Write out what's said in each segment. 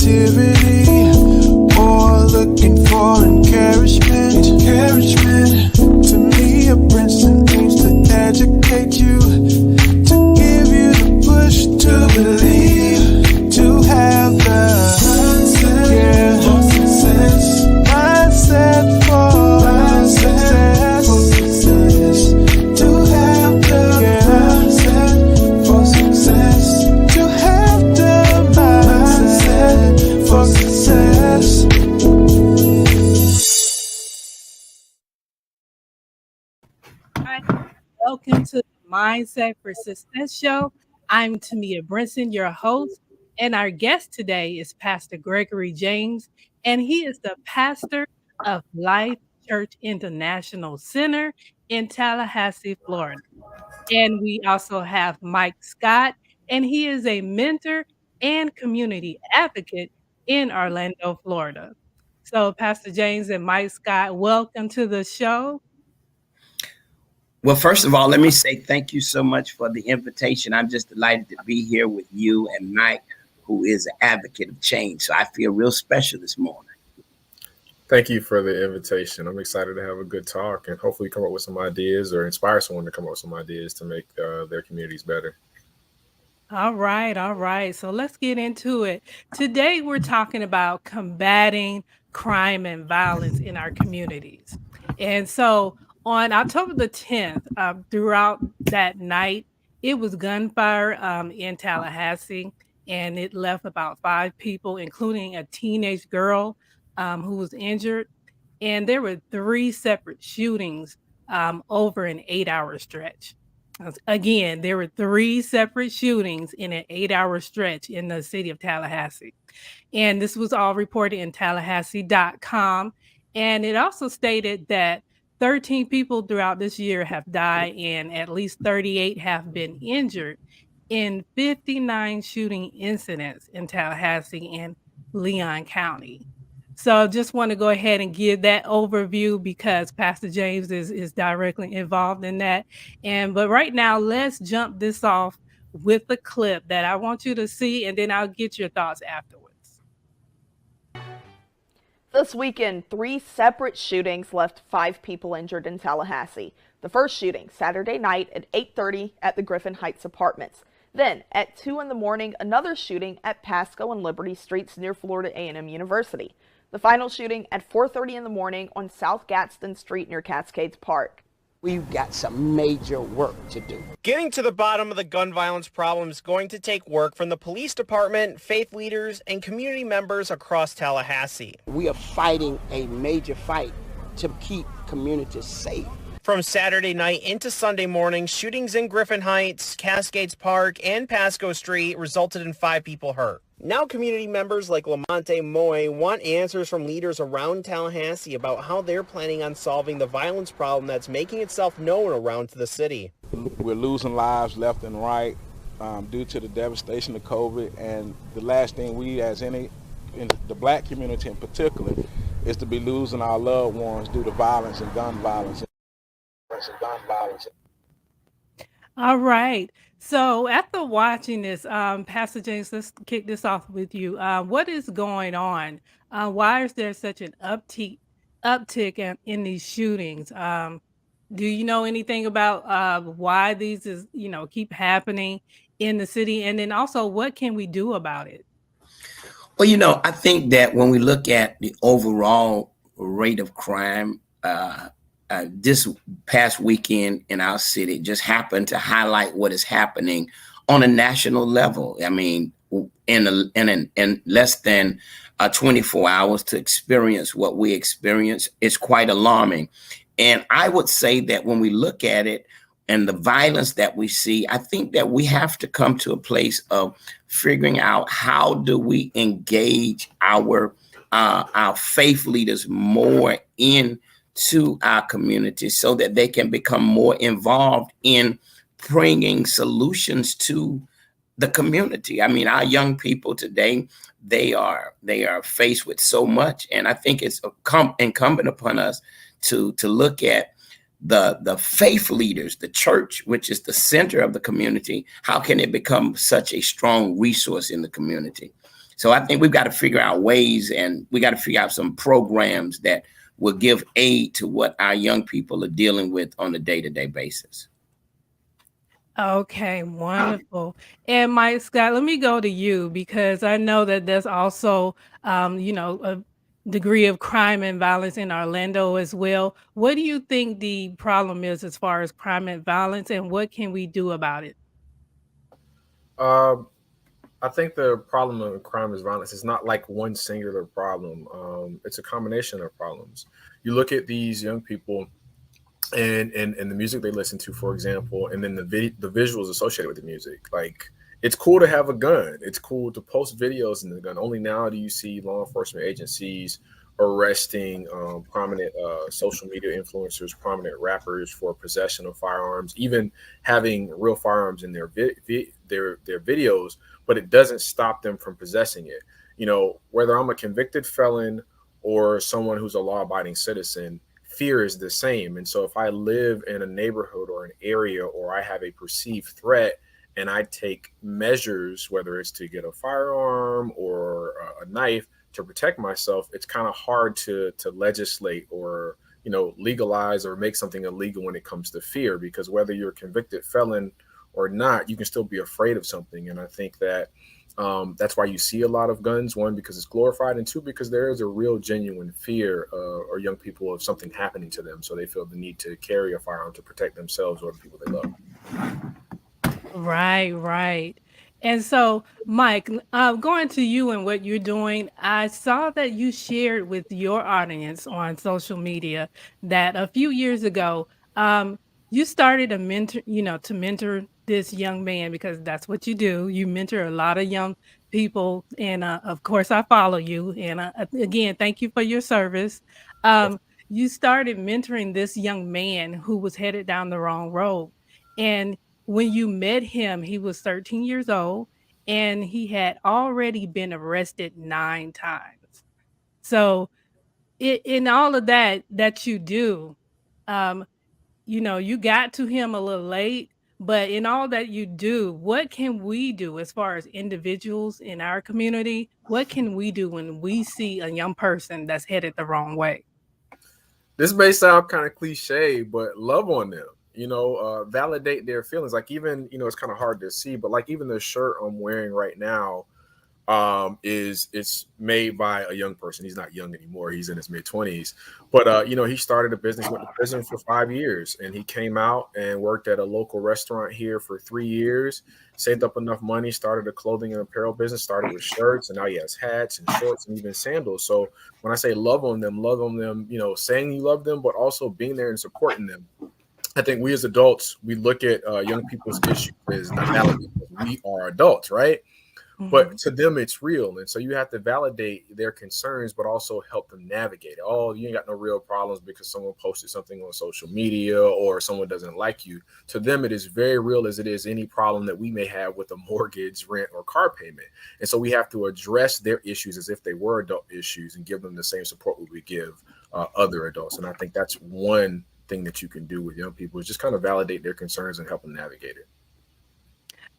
positivity or looking for encouragement. Temia Brinson aims to educate you, to give you the push to believe, to have the mindset for success. Mindset for success. To have the mindset for success. To have the mindset for success. All right. Welcome to the Mindset for Success show. I'm Temia Brinson, your host, and our guest today is Pastor Gregory James, and he is the pastor of Life Church International Center in Tallahassee, Florida. And we also have Mike Scott, and he is a mentor and community advocate in Orlando, Florida. So, Pastor James and Mike Scott, welcome to the show. Well, first of all, let me say thank you so much for the invitation. I'm just delighted to be here with you and Mike, who is an advocate of change. So I feel real special this morning. Thank you for the invitation. I'm excited to have a good talk and hopefully come up with some ideas or inspire someone to come up with some ideas to make their communities better. All right. So let's get into it. Today, we're talking about combating crime and violence in our communities. And so on October the 10th, throughout that night, it was gunfire in Tallahassee, and it left about 5 people, including a teenage girl who was injured. And there were 3 separate shootings over an 8-hour stretch. Again, there were 3 separate shootings in an 8-hour stretch in the city of Tallahassee. And this was all reported in Tallahassee.com. And it also stated that 13 people throughout this year have died and at least 38 have been injured in 59 shooting incidents in Tallahassee and Leon County. So I just want to go ahead and give that overview because Pastor James is directly involved in that. But right now, let's jump this off with the clip that I want you to see, and then I'll get your thoughts afterwards. This weekend, 3 separate shootings left 5 people injured in Tallahassee. The first shooting, Saturday night at 8:30 at the Griffin Heights Apartments. Then, at 2 in the morning, another shooting at Pasco and Liberty Streets near Florida A&M University. The final shooting at 4:30 in the morning on South Gadsden Street near Cascades Park. We've got some major work to do. Getting to the bottom of the gun violence problem is going to take work from the police department, faith leaders, and community members across Tallahassee. We are fighting a major fight to keep communities safe. From Saturday night into Sunday morning, shootings in Griffin Heights, Cascades Park, and Pasco Street resulted in 5 people hurt. Now community members like Lamonte Moy want answers from leaders around Tallahassee about how they're planning on solving the violence problem that's making itself known around the city. We're losing lives left and right due to the devastation of COVID, and the last thing we in the black community in particular is to be losing our loved ones due to violence and gun violence. All right. So after watching this, Pastor James, let's kick this off with you. What is going on? Why is there such an uptick in these shootings? Do you know anything about why these keep happening in the city? And then also, what can we do about it? Well, I think that when we look at the overall rate of crime, this past weekend in our city just happened to highlight what is happening on a national level. I mean, in less than 24 hours to experience what we experience is quite alarming. And I would say that when we look at it and the violence that we see, I think that we have to come to a place of figuring out how do we engage our faith leaders more into our community so that they can become more involved in bringing solutions to the community. I mean, our young people today, they are faced with so much. And I think it's incumbent upon us to look at the faith leaders, the church, which is the center of the community. How can it become such a strong resource in the community? So I think we've got to figure out ways, and we got to figure out some programs that will give aid to what our young people are dealing with on a day-to-day basis. Okay, wonderful. And Mike Scott, let me go to you because I know that there's also, a degree of crime and violence in Orlando as well. What do you think the problem is as far as crime and violence, and what can we do about it? Um, I think the problem of crime is violence is not like one singular problem. It's a combination of problems. You look at these young people and the music they listen to, for example, and then the visuals associated with the music. Like, it's cool to have a gun. It's cool to post videos in the gun. Only now do you see law enforcement agencies arresting prominent social media influencers, prominent rappers for possession of firearms, even having real firearms in their videos. But it doesn't stop them from possessing it. Whether I'm a convicted felon or someone who's a law-abiding citizen, fear is the same. And so if I live in a neighborhood or an area, or I have a perceived threat and I take measures, whether it's to get a firearm or a knife to protect myself, it's kind of hard to legislate or legalize or make something illegal when it comes to fear, because whether you're a convicted felon or not, you can still be afraid of something. And I think that that's why you see a lot of guns. One, because it's glorified, and two, because there is a real genuine fear or young people of something happening to them, so they feel the need to carry a firearm to protect themselves or the people they love. Right, right. And so, Mike, going to you and what you're doing, I saw that you shared with your audience on social media that a few years ago, you started a mentor, to mentor this young man because that's what you do. You mentor a lot of young people, and of course, I follow you. And again, thank you for your service. Um, you started mentoring this young man who was headed down the wrong road, and when you met him, he was 13 years old and he had already been arrested 9 times. So, in all of that you do, um, you got to him a little late, but in all that you do, what can we do as far as individuals in our community? What can we do when we see a young person that's headed the wrong way? This may sound kind of cliche, but love on them. Validate their feelings. Like, even it's kind of hard to see, but like even the shirt I'm wearing right now, it's made by a young person. He's not young anymore. He's in his mid-20s. But he started a business, went to prison for 5 years, and he came out and worked at a local restaurant here for 3 years, saved up enough money, started a clothing and apparel business, started with shirts, and now he has hats and shorts and even sandals. So when I say love on them, saying you love them, but also being there and supporting them. I think we as adults, we look at young people's issues as not valid because we are adults, right? But to them, it's real. And so you have to validate their concerns, but also help them navigate it. Oh, you ain't got no real problems because someone posted something on social media or someone doesn't like you. To them, it is very real as it is any problem that we may have with a mortgage, rent, or car payment. And so we have to address their issues as if they were adult issues and give them the same support we would give other adults. And I think that's one thing that you can do with young people, is just kind of validate their concerns and help them navigate it.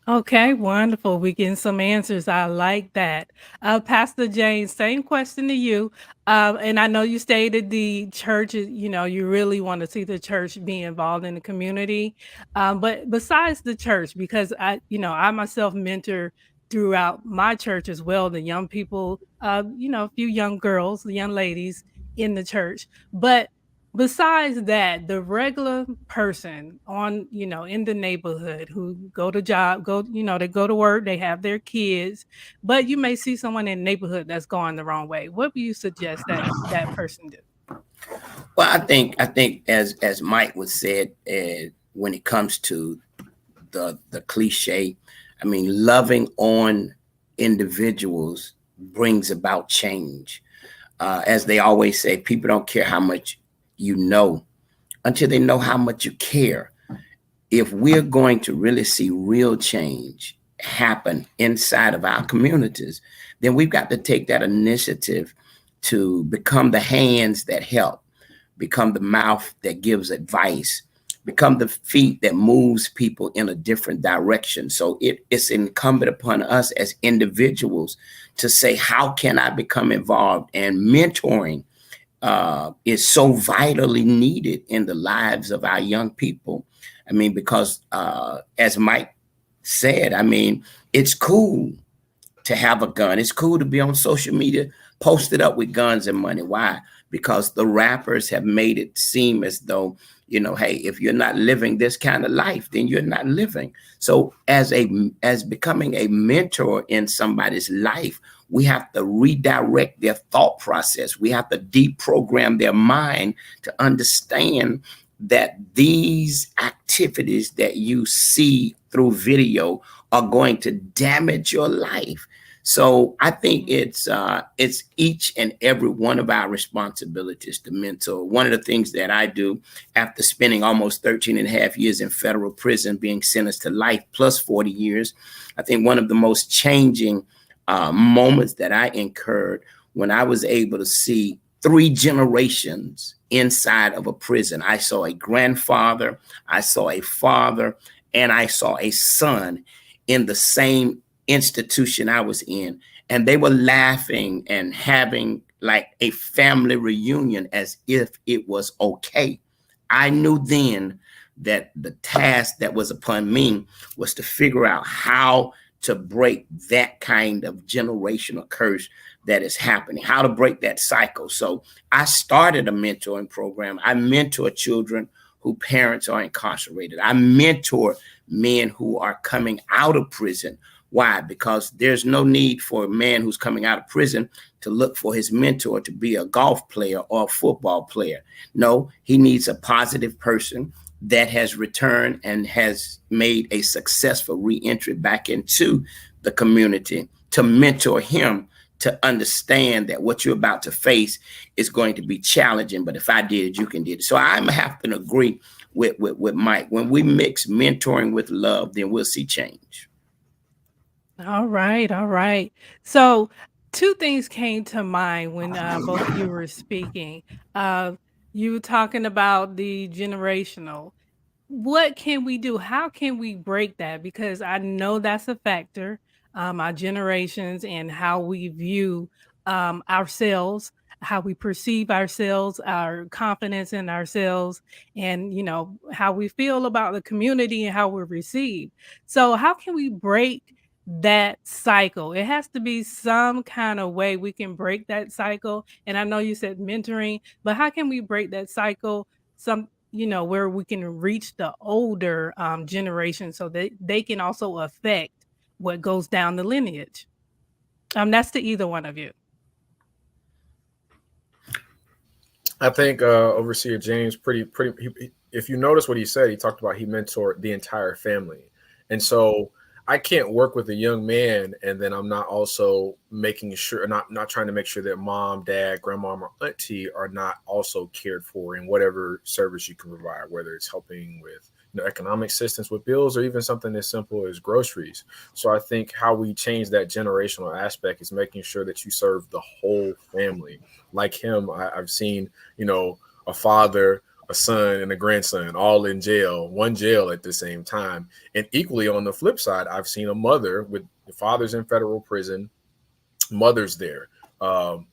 Okay, wonderful. We getting some answers. I like that. Pastor James, same question to you. And I know you stated the church is, you really want to see the church be involved in the community. But besides the church, because I myself mentor throughout my church as well, the young people, a few young girls, the young ladies in the church. But besides that, the regular person on, in the neighborhood who go to job, they go to work, they have their kids, but you may see someone in the neighborhood that's going the wrong way. What do you suggest that person do? Well, I think as Mike was said, when it comes to the cliche, I mean, loving on individuals brings about change. As they always say, people don't care how much you know until they know how much you care. If we're going to really see real change happen inside of our communities, then we've got to take that initiative to become the hands that help, become the mouth that gives advice, become the feet that moves people in a different direction. So it's incumbent upon us as individuals to say, how can I become involved? And mentoring is so vitally needed in the lives of our young people. I mean, because as Mike said, I mean, it's cool to have a gun. It's cool to be on social media, posted up with guns and money. Why? Because the rappers have made it seem as though, you know, hey, if you're not living this kind of life, then you're not living. So as becoming a mentor in somebody's life, we have to redirect their thought process. We have to deprogram their mind to understand that these activities that you see through video are going to damage your life. So I think it's each and every one of our responsibilities to mentor. One of the things that I do after spending almost 13 and a half years in federal prison, being sentenced to life plus 40 years, I think one of the most changing moments that I incurred when I was able to see 3 generations inside of a prison. I saw a grandfather, I saw a father, and I saw a son in the same institution I was in. And they were laughing and having like a family reunion as if it was okay. I knew then that the task that was upon me was to figure out how to break that kind of generational curse that is happening, how to break that cycle. So I started a mentoring program. I mentor children whose parents are incarcerated. I mentor men who are coming out of prison. Why? Because there's no need for a man who's coming out of prison to look for his mentor to be a golf player or a football player. No, he needs a positive person that has returned and has made a successful reentry back into the community to mentor him to understand that what you're about to face is going to be challenging. But if I did it, you can do it. So I'm having to agree with Mike. When we mix mentoring with love, then we'll see change. All right, all right. So, 2 things came to mind when both of you were speaking. Uh, you were talking about the generational. What can we do? How can we break that? Because I know that's a factor, our generations and how we view ourselves, how we perceive ourselves, our confidence in ourselves, and how we feel about the community and how we're received. So, how can we break that cycle? It has to be some kind of way we can break that cycle. And I know you said mentoring, but how can we break that cycle? Where we can reach the older generation so that they can also affect what goes down the lineage. That's to either one of you. I think Overseer James if you notice what he said, he talked about he mentored the entire family. And so I can't work with a young man and then I'm not also making sure, not trying to make sure that mom, dad, grandmom, or auntie are not also cared for in whatever service you can provide, whether it's helping with economic assistance with bills or even something as simple as groceries. So I think how we change that generational aspect is making sure that you serve the whole family. Like him, I've seen, a father, a son, and a grandson all in one jail at the same time. And equally on the flip side, I've seen a mother with the father's in federal prison, mother's there. All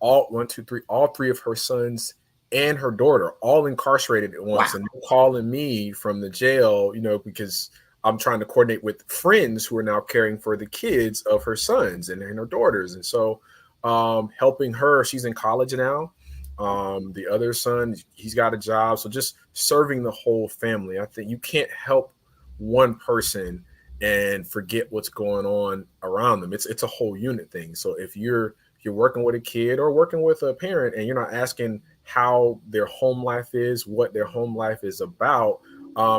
3 of her sons and her daughter all incarcerated at once. Wow. And they're calling me from the jail, because I'm trying to coordinate with friends who are now caring for the kids of her sons and her daughters. And so helping her, she's in college now. The other son, he's got a job. So just serving the whole family. I think you can't help one person and forget what's going on around them. It's a whole unit thing. So if you're working with a kid or working with a parent and you're not asking how their home life is, what their home life is about,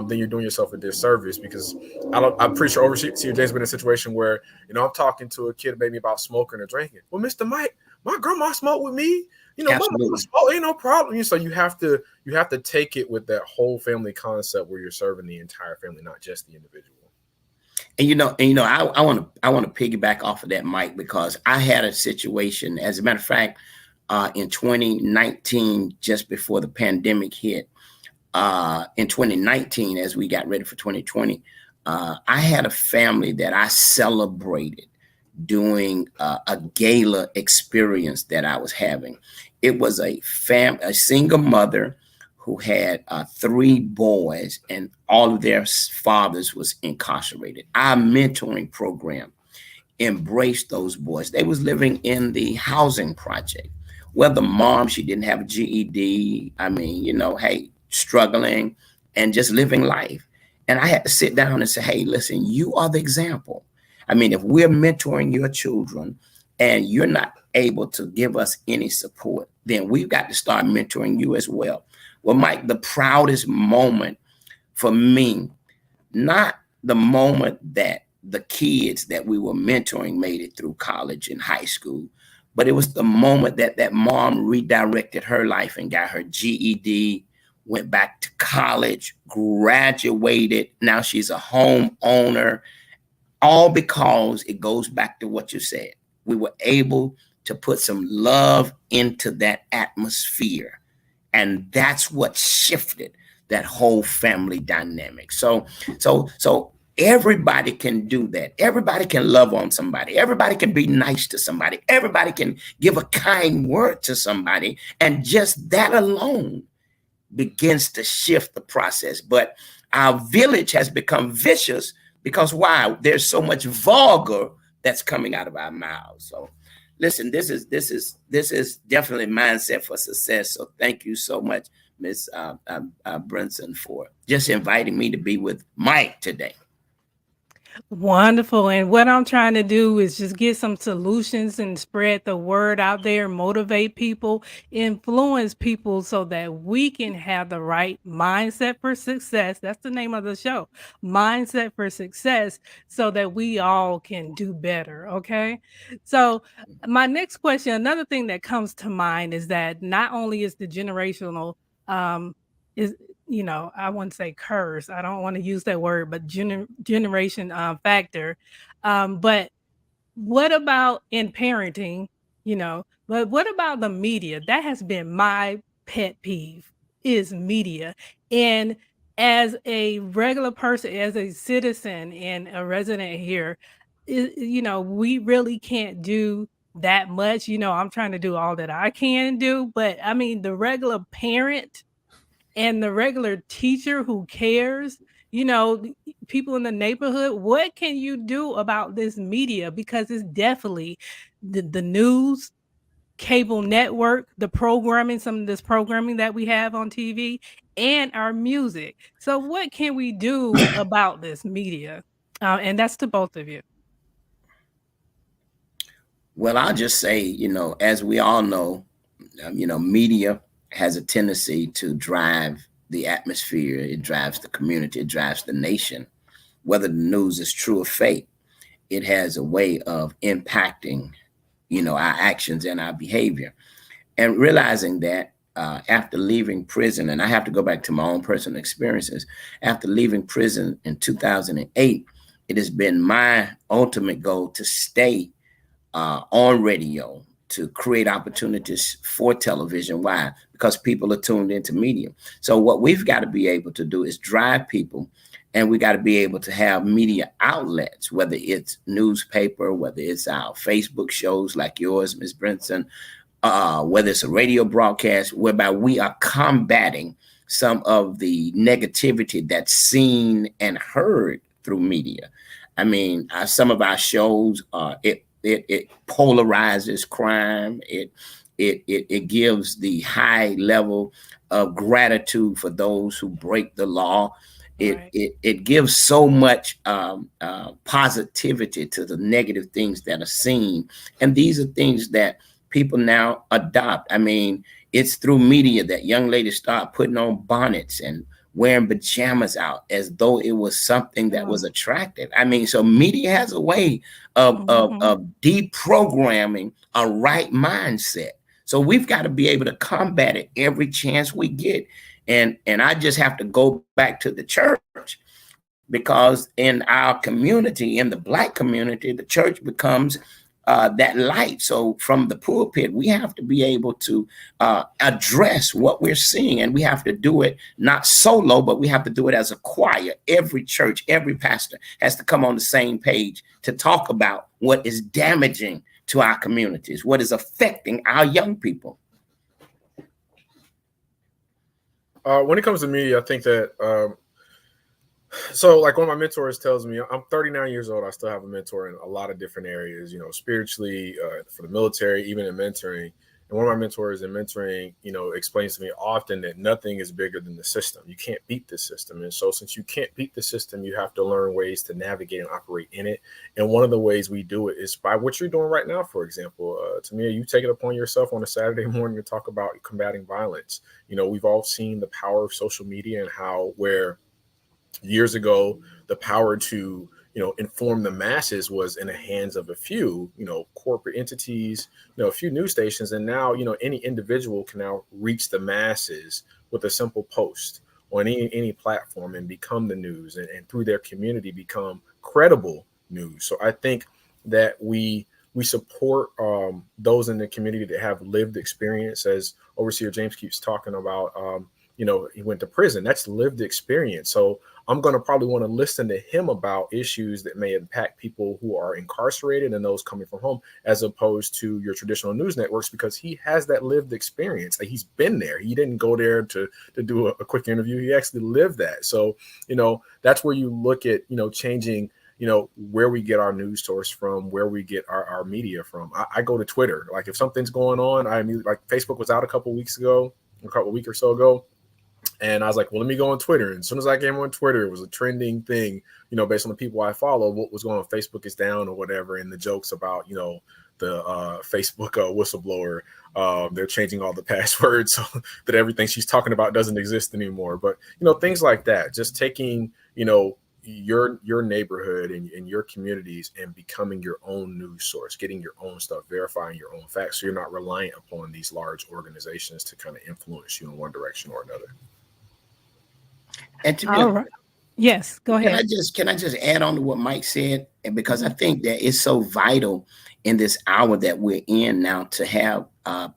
then you're doing yourself a disservice, because I'm pretty sure Overseer James been in a situation where, I'm talking to a kid maybe about smoking or drinking. Well, Mr. Mike, my grandma smoked with me. My mama smoke, ain't no problem. So you have to take it with that whole family concept where you're serving the entire family, not just the individual. And I want to piggyback off of that, Mike, because I had a situation, as a matter of fact, in 2019, just before the pandemic hit, in 2019, as we got ready for 2020, I had a family that I celebrated doing a gala experience that I was having. It was a single mother who had 3 boys, and all of their fathers was incarcerated. Our mentoring program embraced those boys. They was living in the housing project. Well, the mom, she didn't have a GED. I mean, hey, struggling and just living life. And I had to sit down and say, hey, listen, you are the example. I mean, if we're mentoring your children and you're not able to give us any support, then we've got to start mentoring you as well. Well, Mike, the proudest moment for me, not the moment that the kids that we were mentoring made it through college and high school, but it was the moment that that mom redirected her life and got her GED, went back to college, graduated. Now she's a homeowner, all because it goes back to what you said. We were able to put some love into that atmosphere. And that's what shifted that whole family dynamic. So everybody can do that. Everybody can love on somebody. Everybody can be nice to somebody. Everybody can give a kind word to somebody. And just that alone begins to shift the process. But our village has become vicious because why? There's so much vulgar that's coming out of our mouths. So listen, this is definitely mindset for success. So thank you so much, Ms. Brinson, for just inviting me to be with Mike today. Wonderful. And what I'm trying to do is just get some solutions and spread the word out there, motivate people, influence people so that we can have the right mindset for success. That's the name of the show, Mindset for Success, so that we all can do better. Okay. So, my next question, another thing that comes to mind is that not only is the generational, is I wouldn't say curse. I don't want to use that word, but generation factor. But what about in parenting? But what about the media? That has been my pet peeve is media. And as a regular person, as a citizen and a resident here, we really can't do that much. I'm trying to do all that I can do, but I mean, the regular parent and the regular teacher who cares, people in the neighborhood, what can you do about this media? Because it's definitely the news, cable network, the programming, some of this programming that we have on TV, and our music. So what can we do about this media? And that's to both of you. Well, I'll just say, as we all know, media has a tendency to drive the atmosphere. It drives the community. It drives the nation. Whether the news is true or fake, it has a way of impacting, our actions and our behavior. And realizing that after leaving prison, and I have to go back to my own personal experiences, after leaving prison in 2008, it has been my ultimate goal to stay on radio, to create opportunities for television. Why? Because people are tuned into media. So what we've got to be able to do is drive people, and we got to be able to have media outlets, whether it's newspaper, whether it's our Facebook shows like yours, Ms. Brinson, whether it's a radio broadcast, whereby we are combating some of the negativity that's seen and heard through media. I mean, some of our shows, it polarizes crime. It gives the high level of gratitude for those who break the law. It gives so much positivity to the negative things that are seen. And these are things that people now adopt. I mean, it's through media that young ladies start putting on bonnets and wearing pajamas out as though it was something that was attractive. I mean, so media has a way of deprogramming a right mindset. So we've got to be able to combat it every chance we get. And I just have to go back to the church, because in our community, in the Black community, the church becomes that light. So from the pulpit, we have to be able to address what we're seeing, and we have to do it not solo, but we have to do it as a choir. Every church, every pastor has to come on the same page to talk about what is damaging to our communities, what is affecting our young people. When it comes to media, I think that so like one of my mentors tells me, I'm 39 years old. I still have a mentor in a lot of different areas, spiritually, for the military, even in mentoring. And one of my mentors in mentoring, explains to me often that nothing is bigger than the system. You can't beat the system. And so since you can't beat the system, you have to learn ways to navigate and operate in it. And one of the ways we do it is by what you're doing right now. For example, Temia, you take it upon yourself on a Saturday morning to talk about combating violence. We've all seen the power of social media and how where years ago, the power to, inform the masses was in the hands of a few, corporate entities, a few news stations. And now, any individual can now reach the masses with a simple post on any platform and become the news and through their community become credible news. So I think that we support those in the community that have lived experience, as Overseer James keeps talking about. He went to prison. That's lived experience. So I'm going to probably want to listen to him about issues that may impact people who are incarcerated and those coming from home, as opposed to your traditional news networks, because he has that lived experience. Like, he's been there. He didn't go there to do a quick interview. He actually lived that. So, that's where you look at, changing, where we get our news source from, where we get our media from. I go to Twitter. Like, if something's going on, like Facebook was out a couple weeks or so ago. And I was like, well, let me go on Twitter. And as soon as I came on Twitter, it was a trending thing, based on the people I follow, what was going on. Facebook is down or whatever. And the jokes about, the Facebook whistleblower, they're changing all the passwords so that everything she's talking about doesn't exist anymore. But, things like that, just taking, your neighborhood and your communities and becoming your own news source, getting your own stuff, verifying your own facts. So you're not reliant upon these large organizations to kind of influence you in one direction or another. And to All right. Yes, go ahead. Can I just add on to what Mike said? And because I think that it's so vital in this hour that we're in now to have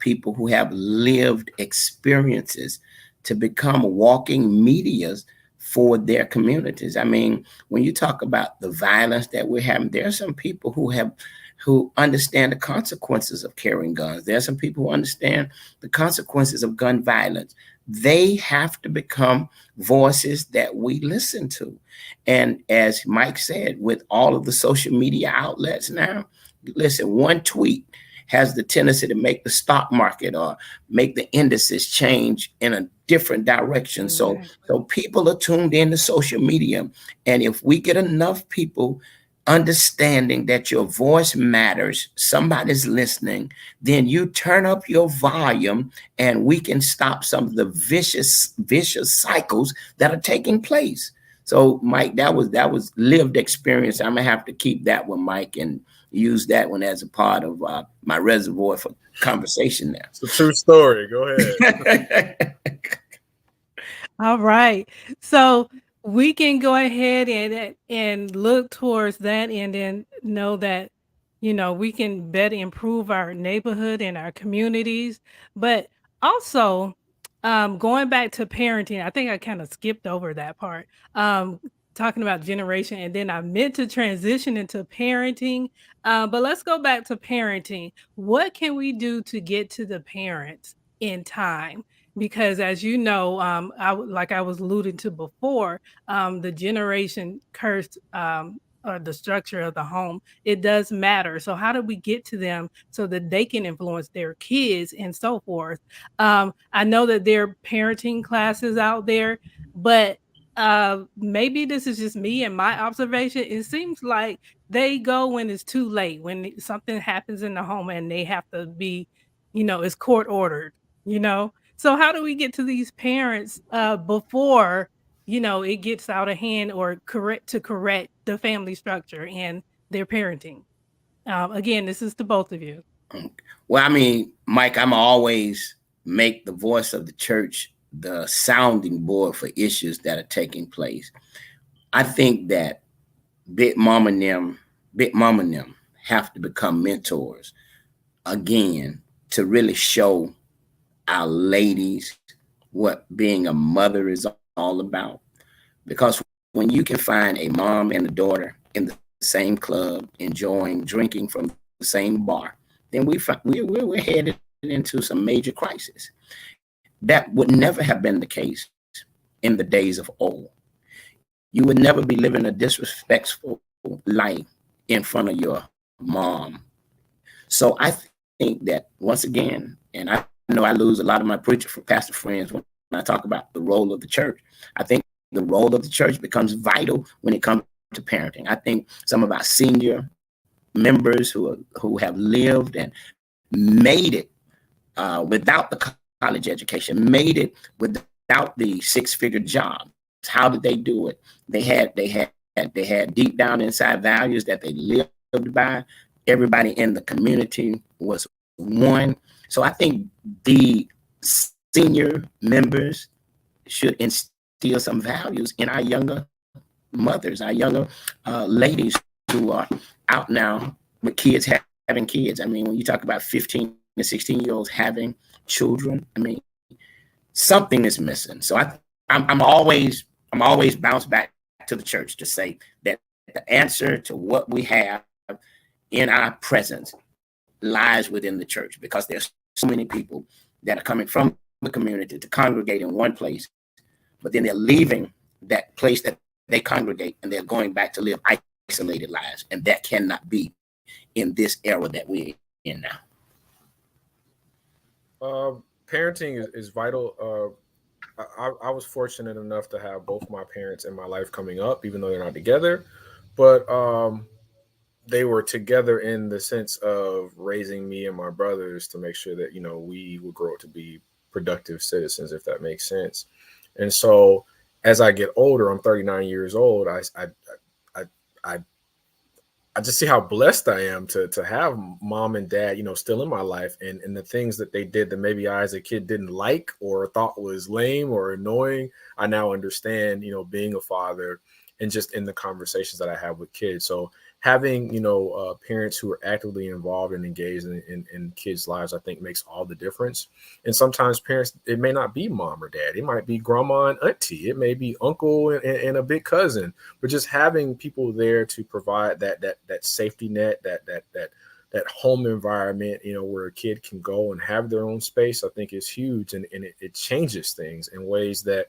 people who have lived experiences to become walking medias for their communities. I mean, when you talk about the violence that we're having, there are some people who understand the consequences of carrying guns. There are some people who understand the consequences of gun violence. They have to become voices that we listen to. And as Mike said, with all of the social media outlets now, listen, one tweet has the tendency to make the stock market or make the indices change in a different direction. So people are tuned into social media. And if we get enough people understanding that your voice matters, somebody's listening, then you turn up your volume and we can stop some of the vicious cycles that are taking place. So Mike, that was lived experience. I'm gonna have to keep that one, Mike, and use that one as a part of my reservoir for conversation now. It's a true story. Go ahead. All right. So we can go ahead and look towards that and then know that, we can better improve our neighborhood and our communities. But also, going back to parenting, I think I kind of skipped over that part. Talking about generation, and then I meant to transition into parenting. But let's go back to parenting. What can we do to get to the parents in time? Because as you know, like I was alluding to before, the generation cursed or the structure of the home, it does matter. So how do we get to them so that they can influence their kids and so forth? I know that there are parenting classes out there, but maybe this is just me and my observation. It seems like they go when it's too late, when something happens in the home and they have to be, it's court ordered, So how do we get to these parents before, it gets out of hand or correct the family structure and their parenting? Again, this is to both of you. Well, I mean, Mike, I'm always make the voice of the church the sounding board for issues that are taking place. I think that Big Mama and them have to become mentors again to really show our ladies what being a mother is all about. Because when you can find a mom and a daughter in the same club enjoying drinking from the same bar, then we're headed into some major crisis. That would never have been the case in the days of old. You would never be living a disrespectful life in front of your mom. So I think that once again, and I know I lose a lot of my preacher pastor friends when I talk about the role of the church. I think the role of the church becomes vital when it comes to parenting. I think some of our senior members who have lived and made it without the college education, made it without the six-figure jobs. How did they do it? They had deep down inside values that they lived by. Everybody in the community was one. So I think the senior members should instill some values in our younger mothers, our younger ladies who are out now with kids having kids. I mean, when you talk about 15 to 16-year-olds having children, I mean, something is missing. So I'm always bounce back to the church to say that the answer to what we have in our presence lies within the church, because there's so many people that are coming from the community to congregate in one place, but then they're leaving that place that they congregate and they're going back to live isolated lives, and that cannot be in this era that we're in now. Parenting is vital. I was fortunate enough to have both my parents in my life coming up, even though they're not together. But they were together in the sense of raising me and my brothers to make sure that we would grow up to be productive citizens, if that makes sense. And so, as I get older, I'm 39 years old. I I just see how blessed I am to have mom and dad, still in my life, and the things that they did that maybe I as a kid didn't like or thought was lame or annoying. I now understand, being a father and just in the conversations that I have with kids. So having, parents who are actively involved and engaged in kids' lives, I think makes all the difference. And sometimes parents, it may not be mom or dad. It might be grandma and auntie. It may be uncle and a big cousin, but just having people there to provide that safety net, that home environment, where a kid can go and have their own space, I think is huge. And it changes things in ways that,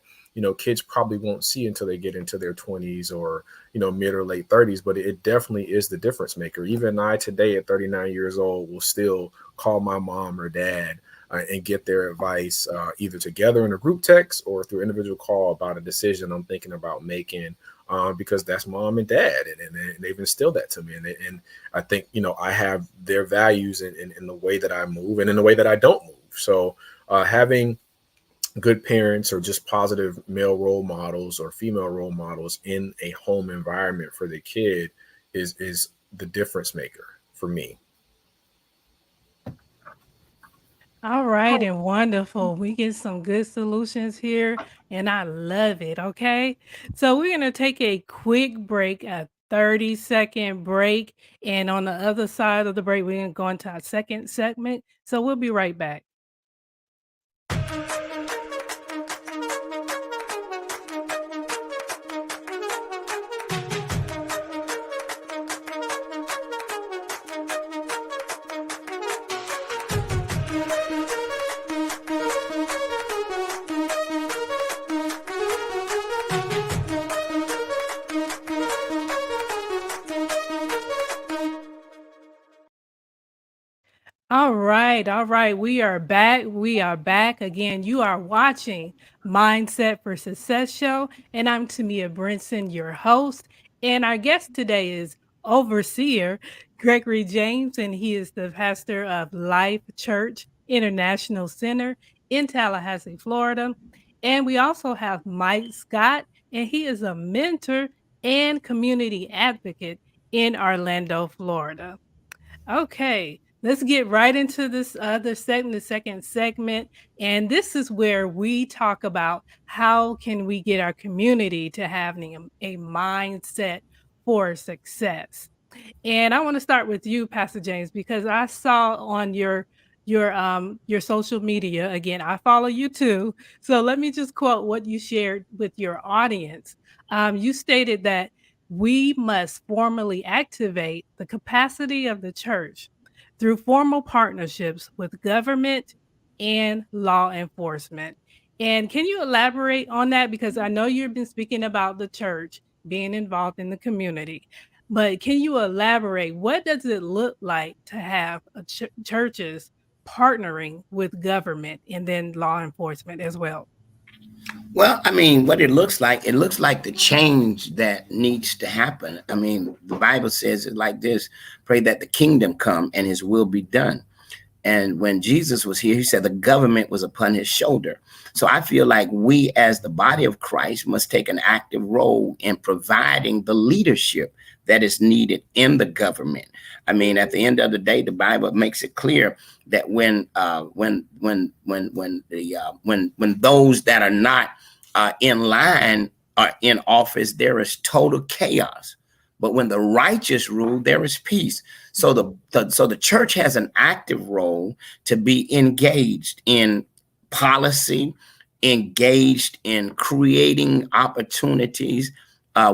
kids probably won't see until they get into their 20s or, mid or late 30s, but it definitely is the difference maker. Even I today at 39 years old will still call my mom or dad and get their advice either together in a group text or through individual call about a decision I'm thinking about making, because that's mom and dad, and they've instilled that to me. And I think, I have their values in the way that I move and in the way that I don't move. So having good parents or just positive male role models or female role models in a home environment for the kid is the difference maker for me. All right, and wonderful. We get some good solutions here, and I love it. Okay. So we're going to take a quick break, a 30-second break. And on the other side of the break, we're going to go into our second segment. So we'll be right back. All right, all right. We are back. We are back again. You are watching Mindset for Success Show, and I'm Temia Brinson, your host. And our guest today is Overseer Gregory James, and he is the pastor of Life Church International Center in Tallahassee, Florida. And we also have Mike Scott, and he is a mentor and community advocate in Orlando, Florida. Okay, let's get right into this other segment, the second segment. And this is where we talk about how can we get our community to having a mindset for success. And I want to start with you, Pastor James, because I saw on your social media, again, I follow you too. So let me just quote what you shared with your audience. You stated that we must formally activate the capacity of the church through formal partnerships with government and law enforcement. And can you elaborate on that? Because I know you've been speaking about the church being involved in the community. But can you elaborate? What does it look like to have churches partnering with government and then law enforcement as well? Well, what it looks like the change that needs to happen. The Bible says it like this: pray that the kingdom come and his will be done. And when Jesus was here, he said the government was upon his shoulder. So I feel like we, as the body of Christ, must take an active role in providing the leadership that is needed in the government. At the end of the day, the Bible makes it clear that when those that are not in line are in office, there is total chaos. But when the righteous rule, there is peace. So the church has an active role to be engaged in policy, engaged in creating opportunities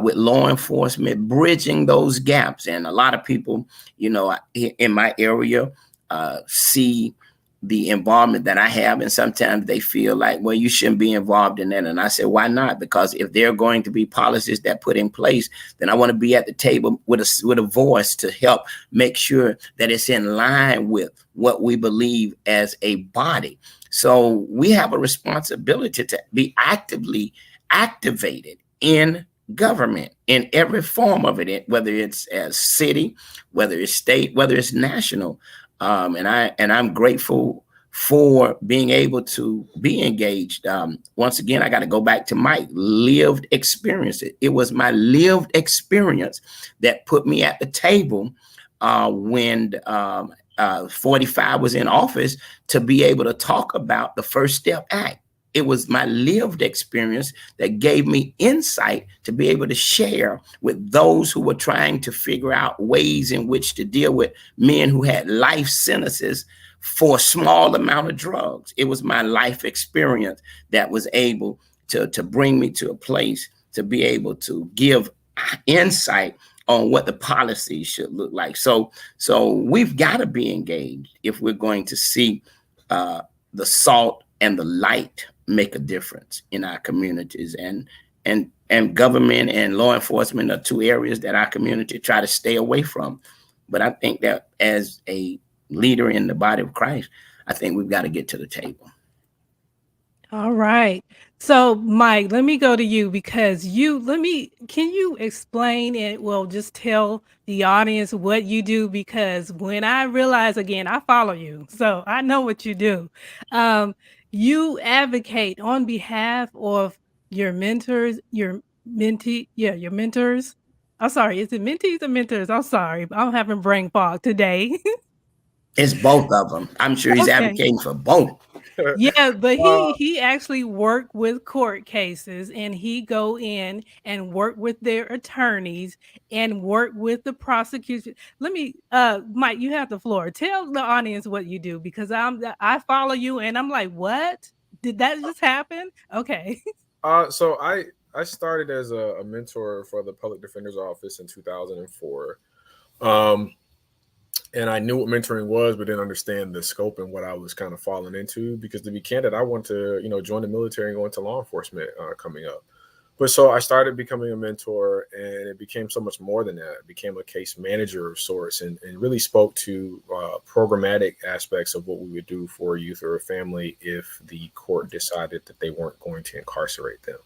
with law enforcement, bridging those gaps. And a lot of people, in my area, see the involvement that I have, and sometimes they feel like, well, you shouldn't be involved in that. And I say, why not? Because if there are going to be policies that put in place, then I want to be at the table with a voice to help make sure that it's in line with what we believe as a body. So we have a responsibility to be actively activated in government in every form of it, whether it's as city, whether it's state, whether it's national. And I'm grateful for being able to be engaged. Once again, I got to go back to my lived experience. It was my lived experience that put me at the table when 45 was in office to be able to talk about the First Step Act. It was my lived experience that gave me insight to be able to share with those who were trying to figure out ways in which to deal with men who had life sentences for a small amount of drugs. It was my life experience that was able to bring me to a place to be able to give insight on what the policy should look like. So we've got to be engaged if we're going to see the salt and the light make a difference in our communities. And government and law enforcement are two areas that our community try to stay away from. But I think that as a leader in the body of Christ, I think we've got to get to the table. All right. So, Mike, let me go to you because can you explain it? Well, just tell the audience what you do, because when I realize, again, I follow you, so I know what you do. You advocate on behalf of your mentors, your mentors. I'm sorry, is it mentees or mentors? I'm sorry, I'm having brain fog today. It's both of them. I'm sure he's Okay. advocating for both. Yeah, but he actually worked with court cases, and he go in and work with their attorneys and work with the prosecution. Let me, Mike, you have the floor. Tell the audience what you do, because I follow you and I'm like, what? Did that just happen? Okay. So I started as a mentor for the public defender's office in 2004. And I knew what mentoring was, but didn't understand the scope and what I was kind of falling into, because to be candid, I want to, join the military and go into law enforcement coming up. But so I started becoming a mentor, and it became so much more than that. It became a case manager of sorts, and really spoke to programmatic aspects of what we would do for a youth or a family if the court decided that they weren't going to incarcerate them.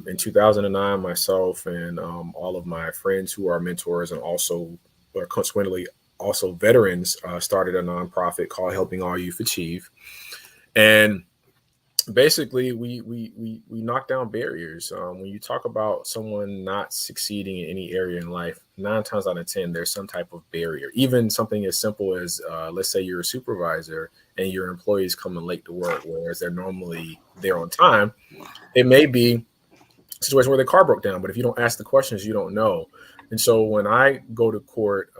In 2009, myself and all of my friends who are mentors and also consequently also veterans started a nonprofit called Helping All Youth Achieve. And basically we knock down barriers. When you talk about someone not succeeding in any area in life, 9 times out of 10, there's some type of barrier. Even something as simple as, let's say you're a supervisor and your employees coming late to work, whereas they're normally there on time. It may be a situation where the car broke down, but if you don't ask the questions, you don't know. And so when I go to court,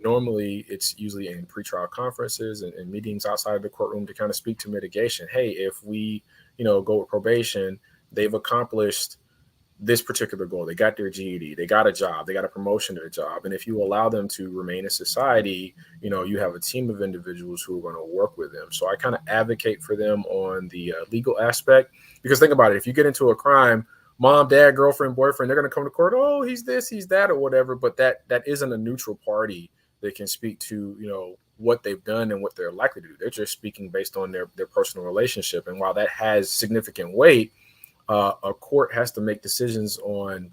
normally it's usually in pretrial conferences and meetings outside of the courtroom to kind of speak to mitigation. Hey, if we, go with probation, they've accomplished this particular goal. They got their GED, they got a job, they got a promotion to a job. And if you allow them to remain in society, you have a team of individuals who are going to work with them. So I kind of advocate for them on the legal aspect, because think about it. If you get into a crime, mom, dad, girlfriend, boyfriend, they're going to come to court. Oh, he's this, he's that, or whatever. But that isn't a neutral party that can speak to, what they've done and what they're likely to do. They're just speaking based on their personal relationship. And while that has significant weight, a court has to make decisions on,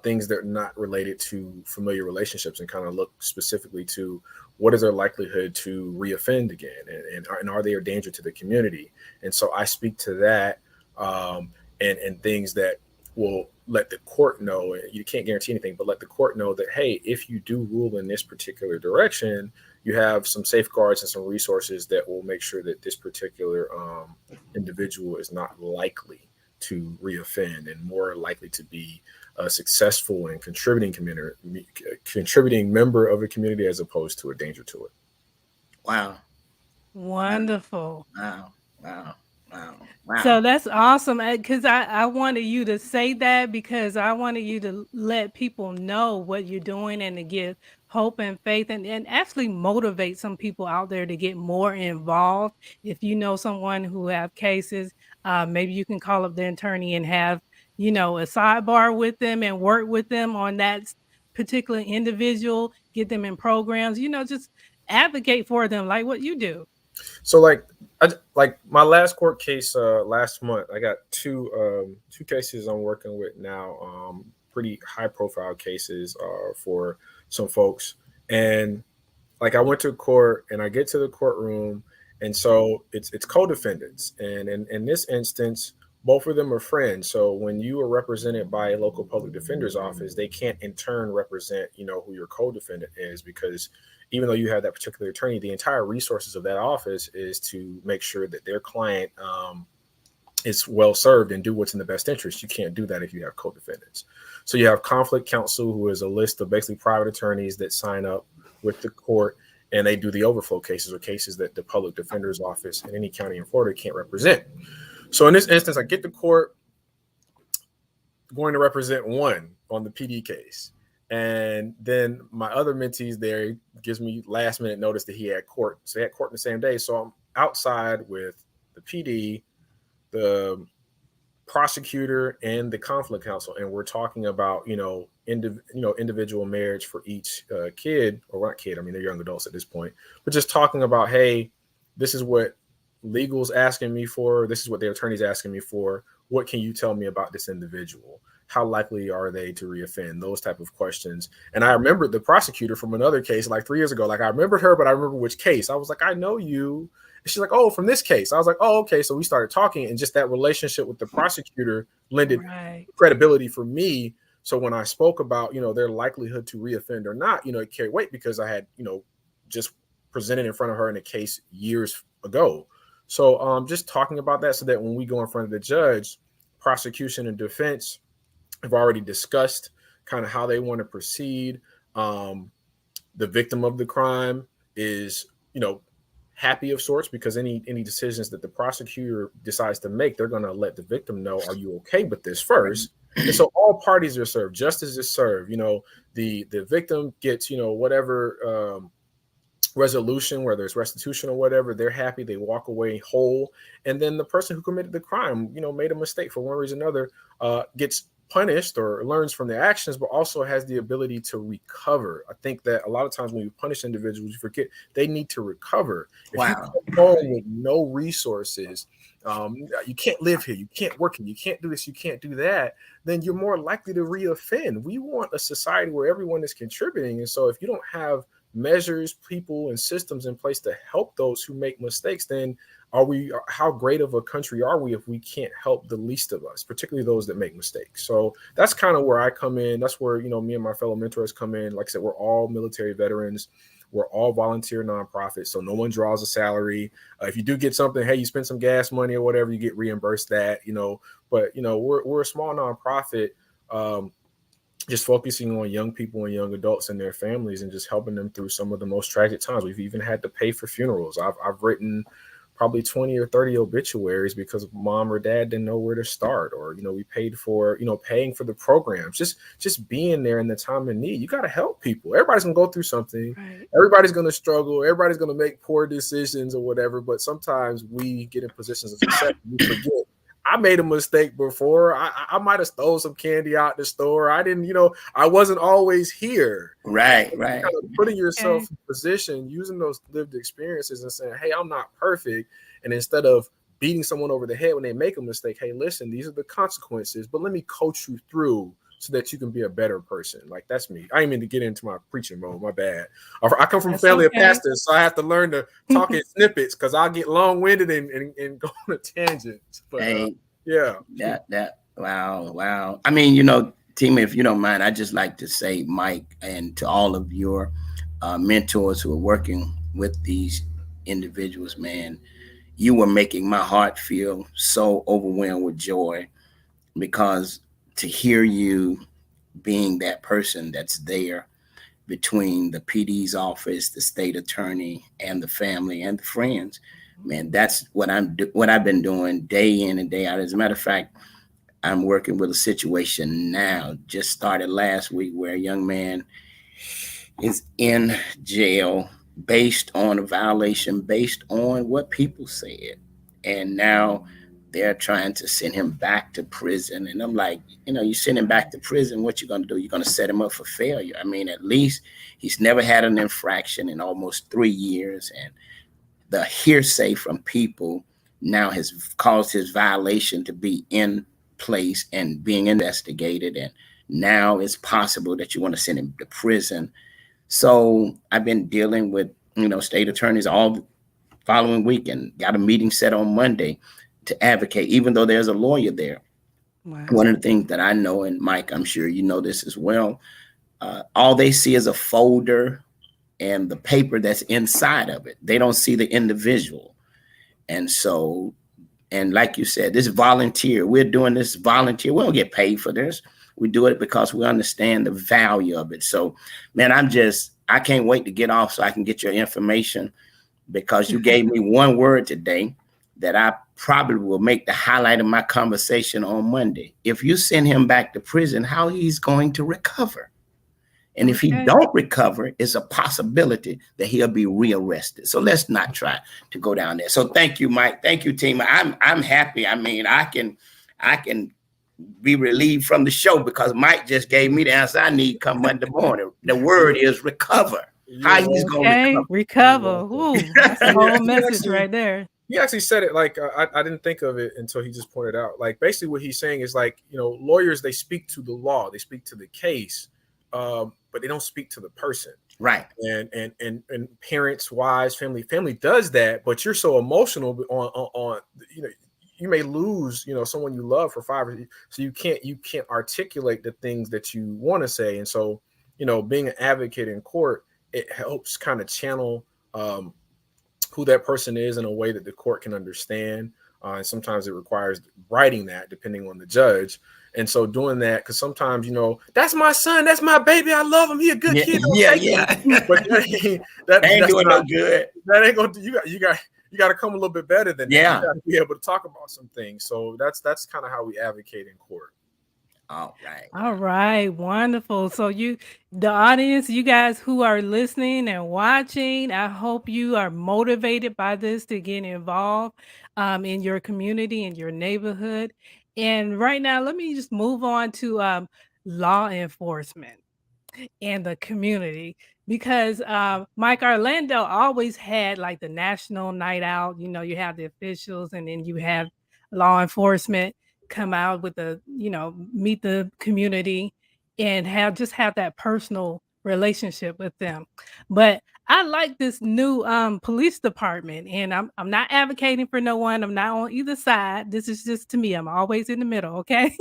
things that are not related to familiar relationships, and kind of look specifically to what is their likelihood to reoffend again, and are they a danger to the community. And so I speak to that, and things that will let the court know. You can't guarantee anything, but let the court know that, hey, if you do rule in this particular direction, you have some safeguards and some resources that will make sure that this particular individual is not likely to reoffend and more likely to be a successful and contributing member of a community, as opposed to a danger to it. Wow. Wonderful. Wow. So that's awesome, because I wanted you to say that, because I wanted you to let people know what you're doing and to give hope and faith, and actually motivate some people out there to get more involved. If you know someone who have cases, maybe you can call up the attorney and have, a sidebar with them and work with them on that particular individual, get them in programs, just advocate for them like what you do. So like my last court case last month, I got two cases I'm working with now, pretty high profile cases for some folks. And like I went to court and I get to the courtroom, and so it's co-defendants, and in this instance, both of them are friends. So when you are represented by a local public defender's office, they can't in turn represent who your co-defendant is, because even though you have that particular attorney, the entire resources of that office is to make sure that their client is well served and do what's in the best interest. You can't do that if you have co-defendants. So you have conflict counsel, who is a list of basically private attorneys that sign up with the court, and they do the overflow cases, or cases that the public defender's office in any county in Florida can't represent. So in this instance, I get to court going to represent one on the PD case. And then my other mentees there gives me last minute notice that he had court. So they had court in the same day. So I'm outside with the PD, the prosecutor, and the conflict counsel. And we're talking about, individual marriage for each kid, or not kid. I mean, they're young adults at this point, but just talking about, hey, this is what legal's asking me for. This is what their attorney's asking me for. What can you tell me about this individual? How likely are they to reoffend? Those type of questions. And I remembered the prosecutor from another case like 3 years ago. Like I remembered her, but I remember which case. I was like, I know you. And she's like, oh, from this case. I was like, oh, okay. So we started talking, and just that relationship with the prosecutor lended credibility for me. So when I spoke about, their likelihood to reoffend or not, it carried weight, because I had, just presented in front of her in a case years ago. So just talking about that, so that when we go in front of the judge, prosecution and defense have already discussed kind of how they want to proceed. The victim of the crime is, happy of sorts, because any decisions that the prosecutor decides to make, they're going to let the victim know, are you okay with this first? And so all parties are served. Justice is served. The victim gets, whatever resolution, whether it's restitution or whatever, they're happy, they walk away whole. And then the person who committed the crime, made a mistake for one reason or another, gets punished or learns from their actions, but also has the ability to recover. I think that a lot of times when you punish individuals, you forget they need to recover. If you come home with no resources, you can't live here, you can't work here, you can't do this, you can't do that, then you're more likely to reoffend. We want a society where everyone is contributing. And so if you don't have measures, people, and systems in place to help those who make mistakes, then how great of a country are we if we can't help the least of us, particularly those that make mistakes? So that's kind of where I come in. That's where, me and my fellow mentors come in. Like I said, we're all military veterans. We're all volunteer nonprofits, so no one draws a salary. If you do get something, hey, you spend some gas money or whatever, you get reimbursed that, but, we're a small nonprofit. just focusing on young people and young adults and their families and just helping them through some of the most tragic times. We've even had to pay for funerals. I've written probably 20 or 30 obituaries because mom or dad didn't know where to start, or we paid for paying for the programs, just being there in the time of need. You got to help people. Everybody's gonna go through something. Right. Everybody's gonna struggle. Everybody's gonna make poor decisions or whatever, but sometimes we get in positions of success and we forget I made a mistake before. I might have stole some candy out the store. I didn't, I wasn't always here. Right, So right. kind of putting yourself Okay. in position, using those lived experiences and saying, hey, I'm not perfect. And instead of beating someone over the head when they make a mistake, hey, listen, these are the consequences, but let me coach you through so that you can be a better person. Like, that's me. I didn't mean to get into my preaching mode. My bad. I come from a That's family of okay. pastors, so I have to learn to talk in snippets because I'll get long-winded and go on a tangent. But Hey, yeah. wow. I mean, Tima, if you don't mind, I'd just like to say, Mike, and to all of your mentors who are working with these individuals, man, you were making my heart feel so overwhelmed with joy, because to hear you being that person that's there between the PD's office, the state attorney, and the family and the friends, man, that's what I've been doing day in and day out. As a matter of fact, I'm working with a situation now, just started last week, where a young man is in jail based on a violation, based on what people said. And now they're trying to send him back to prison. And I'm like, you send him back to prison, what you going to do? You're going to set him up for failure. I mean, at least he's never had an infraction in almost 3 years. And the hearsay from people now has caused his violation to be in place and being investigated. And now it's possible that you want to send him to prison. So I've been dealing with, state attorneys all following week, and got a meeting set on Monday to advocate, even though there's a lawyer there. Wow. One of the things that I know, and Mike, I'm sure you know this as well, all they see is a folder and the paper that's inside of it. They don't see the individual. And so, and like you said, this volunteer, we're doing this volunteer. We don't get paid for this. We do it because we understand the value of it. So, man, I can't wait to get off so I can get your information, because you gave me one word today that I probably will make the highlight of my conversation on Monday. If you send him back to prison, how he's going to recover. And if he Okay. don't recover, it's a possibility that he'll be rearrested. So let's not try to go down there. So thank you, Mike. Thank you, team. I'm happy. I mean, I can be relieved from the show because Mike just gave me the answer I need come Monday morning. The word is recover. How he's going to Okay. recover. Recover. Ooh, that's the whole message actually- right there. He actually said it like I didn't think of it until he just pointed out. Like, basically what he's saying is, like, lawyers, they speak to the law, they speak to the case, but they don't speak to the person. Right. And parents, wives, family does that, but you're so emotional on you may lose someone you love for 5 years, so you can't articulate the things that you want to say. And so being an advocate in court, it helps kind of channel who that person is in a way that the court can understand. And sometimes it requires writing that, depending on the judge. And so doing that, because sometimes, that's my son, that's my baby, I love him, he a good kid. Yeah. But that ain't doing no not good. That ain't going to. You got to come a little bit better than that. Yeah. You got to be able to talk about some things. So that's kind of how we advocate in court. All right. All right, wonderful. So the audience, you guys who are listening and watching, I hope you are motivated by this to get involved in your community, in your neighborhood. And right now, let me just move on to law enforcement and the community, because Mike, Orlando always had like the national night out. You have the officials, and then you have law enforcement come out with meet the community and have that personal relationship with them. But I like this new police department, and I'm not advocating for no one. I'm not on either side. This is just to me. I'm always in the middle, okay?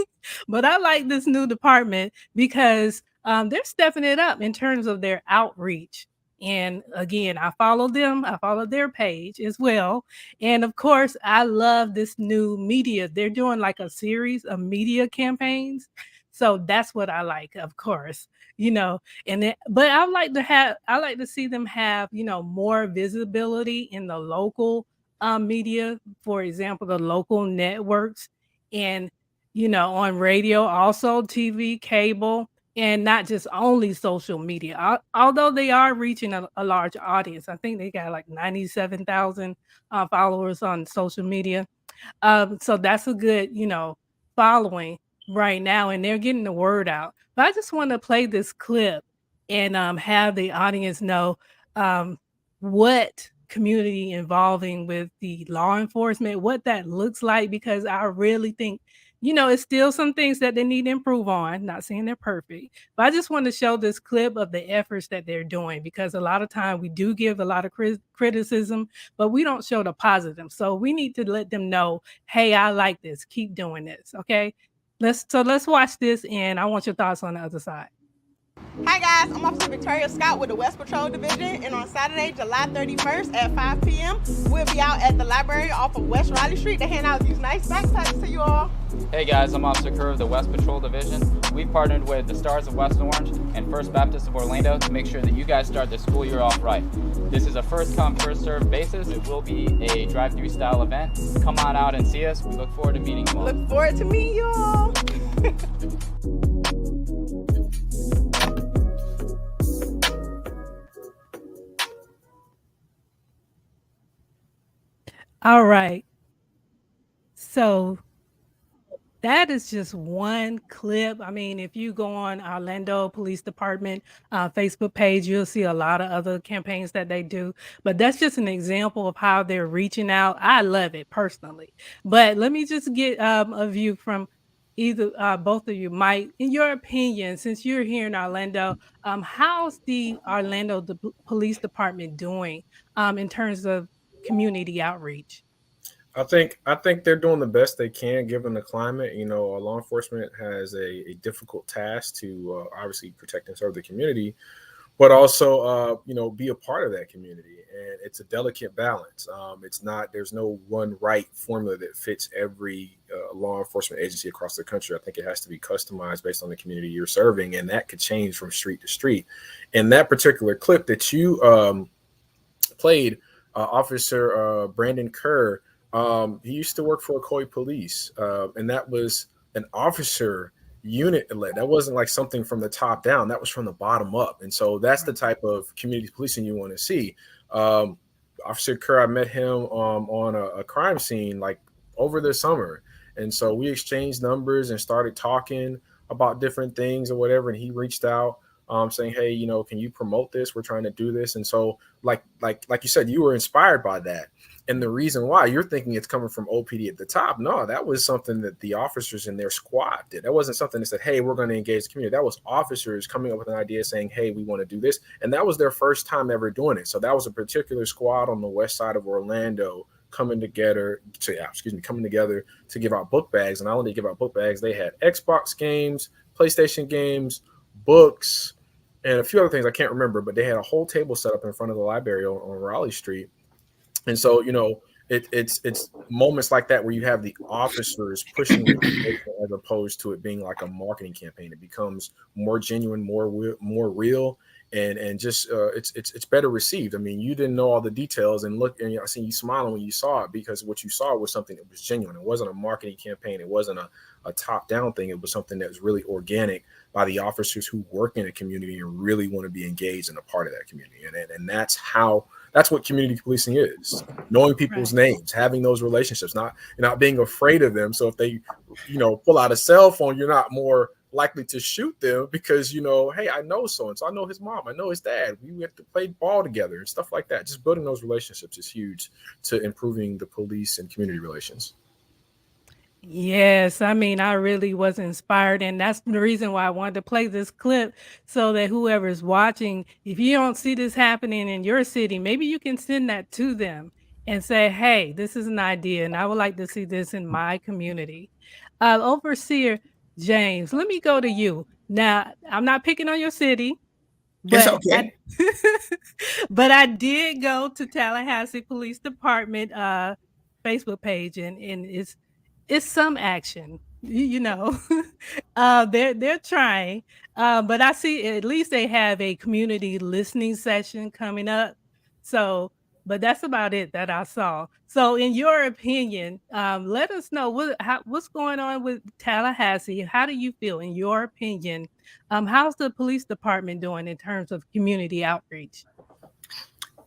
But I like this new department because they're stepping it up in terms of their outreach. And again, I follow them. I follow their page as well. And of course, I love this new media. They're doing like a series of media campaigns. So that's what I like, of course, and then, but I like to see them have, more visibility in the local media, for example, the local networks and, on radio, also TV, cable, and not just only social media. Although they are reaching a large audience. I think they got like 97,000 followers on social media. So that's a good, following right now, and they're getting the word out. But I just want to play this clip and have the audience know um, what community involving with the law enforcement, what that looks like, because I really think, it's still some things that they need to improve on. Not saying they're perfect, but I just want to show this clip of the efforts that they're doing, because a lot of time we do give a lot of criticism, but we don't show the positive. So we need to let them know, hey, I like this. Keep doing this. Okay. Let's watch this, and I want your thoughts on the other side. Hi guys, I'm Officer Victoria Scott with the West Patrol Division, and on Saturday, July 31st at 5 p.m., we'll be out at the library off of West Riley Street to hand out these nice backpacks to you all. Hey guys, I'm Officer Kerr of the West Patrol Division. We've partnered with the Stars of West Orange and First Baptist of Orlando to make sure that you guys start the school year off right. This is a first come, first served basis. It will be a drive-through style event. Come on out and see us. We look forward to meeting you all. Look forward to meeting you all. All right. So that is just one clip. I mean, if you go on Orlando Police Department Facebook page, you'll see a lot of other campaigns that they do. But that's just an example of how they're reaching out. I love it personally. But let me just get a view from either both of you. Mike, in your opinion, since you're here in Orlando, how's the Orlando Police Department doing in terms of community outreach? I think they're doing the best they can given the climate. Law enforcement has a difficult task to obviously protect and serve the community, but also be a part of that community. And it's a delicate balance. There's no one right formula that fits every law enforcement agency across the country. I think it has to be customized based on the community you're serving, and that could change from street to street. And that particular clip that you played, Officer Brandon Kerr, he used to work for Ocoee Police, and that was an officer unit elect. That wasn't like something from the top down. That was from the bottom up. And so that's the type of community policing you want to see. Officer Kerr, I met him on a crime scene like over the summer. And so we exchanged numbers and started talking about different things or whatever. And he reached out saying, hey, can you promote this? We're trying to do this. And so like you said, you were inspired by that. And the reason why you're thinking it's coming from OPD at the top, no, that was something that the officers in their squad did. That wasn't something that said, hey, we're going to engage the community. That was officers coming up with an idea saying, hey, we want to do this. And that was their first time ever doing it. So that was a particular squad on the west side of Orlando coming together to give out book bags. And not only give out book bags, they had Xbox games, PlayStation games, books, and a few other things I can't remember, but they had a whole table set up in front of the library on Raleigh Street. And so, it's moments like that where you have the officers pushing as opposed to it being like a marketing campaign. It becomes more genuine, more real, and just it's better received. I mean, you didn't know all the details, and I seen you smiling when you saw it, because what you saw was something that was genuine. It wasn't a marketing campaign. It wasn't a top down thing. It was something that was really organic by the officers who work in a community and really want to be engaged and a part of that community. And that's what community policing is: knowing people's names, having those relationships, not being afraid of them. So if they, pull out a cell phone, you're not more likely to shoot them because, hey, I know so-and-so, I know his mom, I know his dad. We have to play ball together and stuff like that. Just building those relationships is huge to improving the police and community relations. Yes, I mean, I really was inspired, and that's the reason why I wanted to play this clip, so that whoever's watching, if you don't see this happening in your city, maybe you can send that to them and say, hey, this is an idea, and I would like to see this in my community. Overseer James, let me go to you. Now, I'm not picking on your city, It's but okay. but I did go to Tallahassee Police Department Facebook page, and it's some action. you know, they're trying. But I see at least they have a community listening session coming up. So, but that's about it that I saw. So, in your opinion, let us know what's going on with Tallahassee. How do you feel, in your opinion? How's the police department doing in terms of community outreach?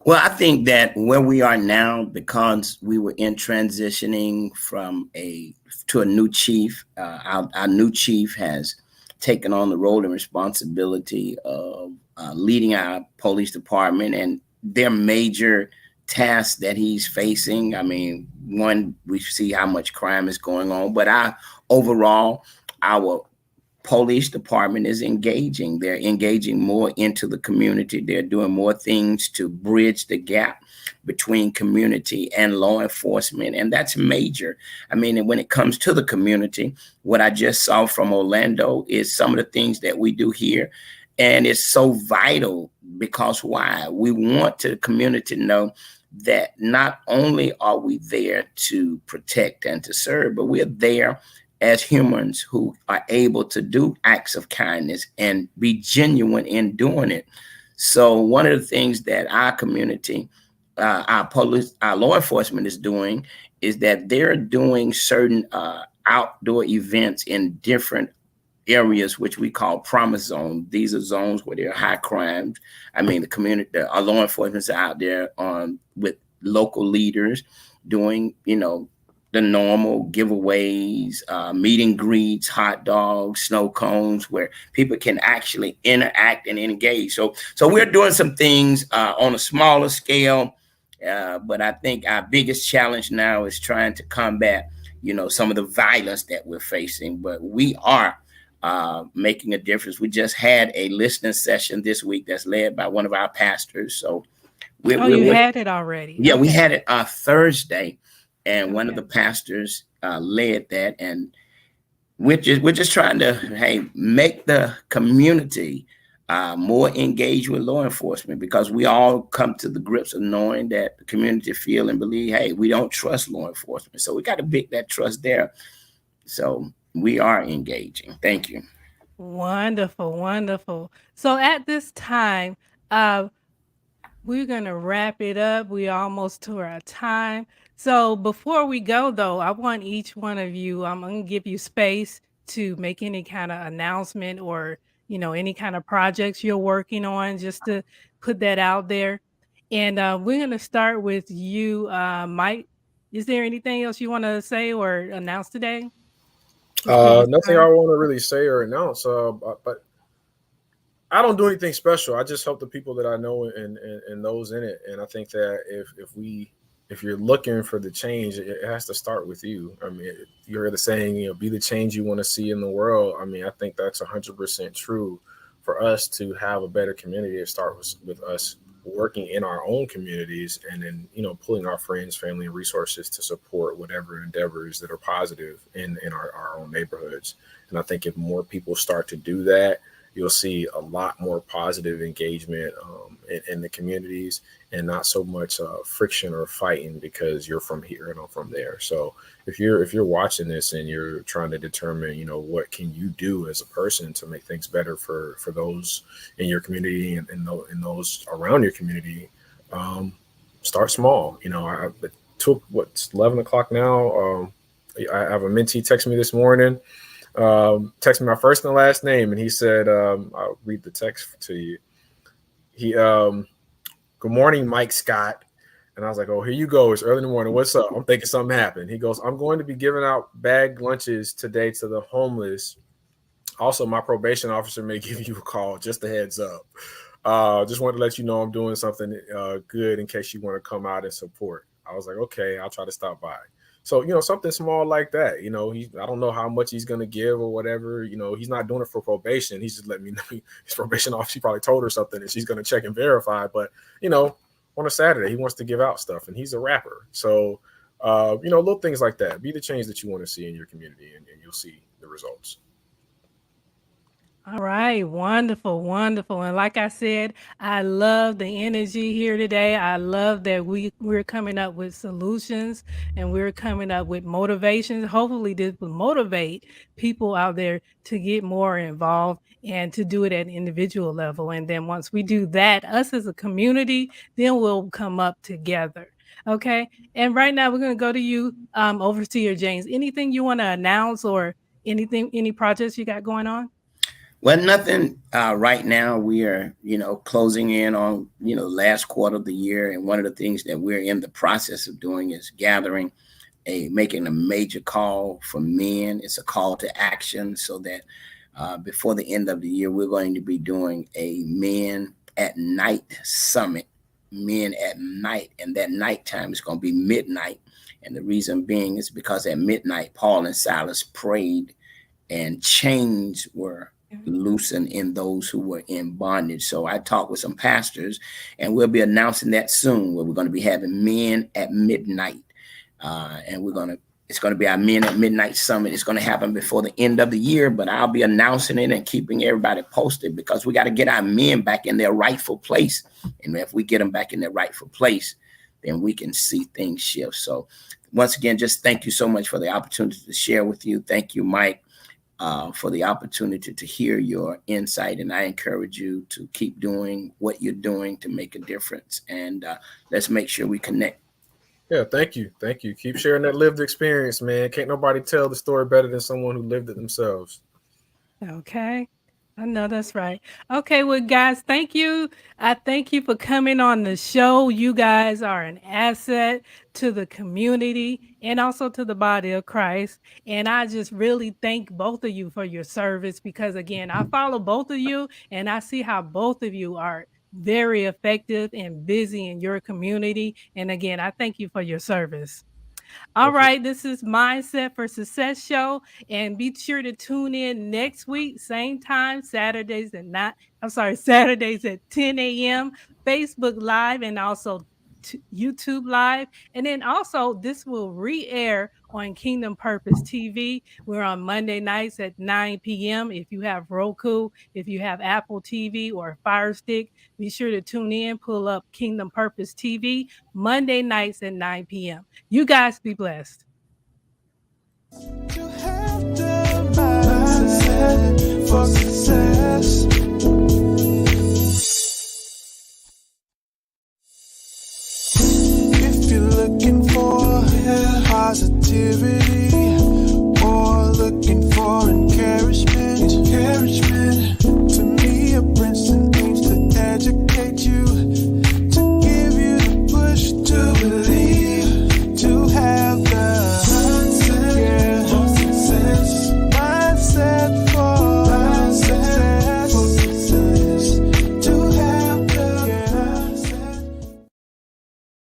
Well, I think that where we are now, because we were in transitioning from a to a new chief, our new chief has taken on the role and responsibility of leading our police department and their major tasks that he's facing. I mean, one, we see how much crime is going on, but overall, our police department is engaging. They're engaging more into the community. They're doing more things to bridge the gap between community and law enforcement. And that's major. I mean, and when it comes to the community, what I just saw from Orlando is some of the things that we do here. And it's so vital because why? We want the community to know that not only are we there to protect and to serve, but we're there as humans who are able to do acts of kindness and be genuine in doing it. So one of the things that our community, our police, our law enforcement is doing is that they're doing certain outdoor events in different areas, which we call promise zones. These are zones where there are high crimes. I mean, the community, our law enforcement's out there with local leaders doing, the normal giveaways, meet and greets, hot dogs, snow cones, where people can actually interact and engage. So we're doing some things on a smaller scale, but I think our biggest challenge now is trying to combat, some of the violence that we're facing. But we are making a difference. We just had a listening session this week that's led by one of our pastors. So you had it already. Yeah, okay. We had it Thursday. And one of the pastors led that, and we're just trying to make the community more engaged with law enforcement, because we all come to the grips of knowing that the community feel and believe, hey, we don't trust law enforcement, so we got to build that trust there. So we are engaging. Thank you. Wonderful, wonderful. So at this time, we're going to wrap it up. We almost to our time. So before we go, though, I want each one of you, I'm going to give you space to make any kind of announcement or, any kind of projects you're working on, just to put that out there. And we're going to start with you, Mike. Is there anything else you want to say or announce today? Nothing I want to really say or announce, but I don't do anything special. I just help the people that I know and those in it. And I think that if you're looking for the change, it has to start with you. I mean, you're the saying, be the change you want to see in the world. I mean, I think that's 100% true. For us to have a better community, it starts with us working in our own communities, and then pulling our friends, family, and resources to support whatever endeavors that are positive in our own neighborhoods. And I think if more people start to do that, you'll see a lot more positive engagement in the communities, and not so much friction or fighting because you're from here and I'm from there. So if you're watching this and you're trying to determine, what can you do as a person to make things better for those in your community and those around your community, start small. I took it's 11 o'clock now. I have a mentee text me this morning. Text me my first and last name, and he said, I'll read the text to you. He, good morning, Mike Scott. And I was like, oh, here you go. It's early in the morning. What's up? I'm thinking something happened. He goes, I'm going to be giving out bagged lunches today to the homeless. Also, my probation officer may give you a call. Just a heads up. Just wanted to let you know I'm doing something good in case you want to come out and support. I was like, okay, I'll try to stop by. So, something small like that, I don't know how much he's going to give or whatever. He's not doing it for probation. He's just letting me know his probation officer, she probably told her something and she's going to check and verify. But, on a Saturday, he wants to give out stuff and he's a rapper. So, little things like that. Be the change that you want to see in your community, and you'll see the results. All right, wonderful, wonderful. And like I said, I love the energy here today. I love that we're coming up with solutions and we're coming up with motivations. Hopefully this will motivate people out there to get more involved and to do it at an individual level. And then once we do that, us as a community, then we'll come up together. Okay. And right now we're going to go to you, Overseer James. Anything you want to announce or anything, any projects you got going on? Well, nothing right now. We are, closing in on, last quarter of the year. And one of the things that we're in the process of doing is making a major call for men. It's a call to action so that before the end of the year, we're going to be doing a Men at Night Summit, Men at Night. And that nighttime is going to be midnight. And the reason being is because at midnight, Paul and Silas prayed and chains were loosened in those who were in bondage. So I talked with some pastors, and we'll be announcing that soon, where we're going to be having Men at Midnight. And it's going to be our Men at Midnight Summit. It's going to happen before the end of the year, but I'll be announcing it and keeping everybody posted, because we got to get our men back in their rightful place. And if we get them back in their rightful place, then we can see things shift. So once again, just thank you so much for the opportunity to share with you. Thank you, Mike, for the opportunity to hear your insight. And I encourage you to keep doing what you're doing to make a difference. And let's make sure we connect. Yeah, thank you. Thank you. Keep sharing that lived experience, man. Can't nobody tell the story better than someone who lived it themselves. Okay. I know that's right. Okay, well, guys, thank you. I thank you for coming on the show. You guys are an asset to the community and also to the body of Christ. And I just really thank both of you for your service, because, again, I follow both of you and I see how both of you are very effective and busy in your community. And again, I thank you for your service. All right, this is Mindset for Success show, and be sure to tune in next week, same time, Saturdays at 10 a.m., Facebook Live, and also YouTube Live. And then also, this will re-air on Kingdom Purpose TV. We're on Monday nights at 9 p.m. If you have Roku, if you have Apple TV or Fire Stick, be sure to tune in, pull up Kingdom Purpose TV, Monday nights at 9 p.m. You guys be blessed. You have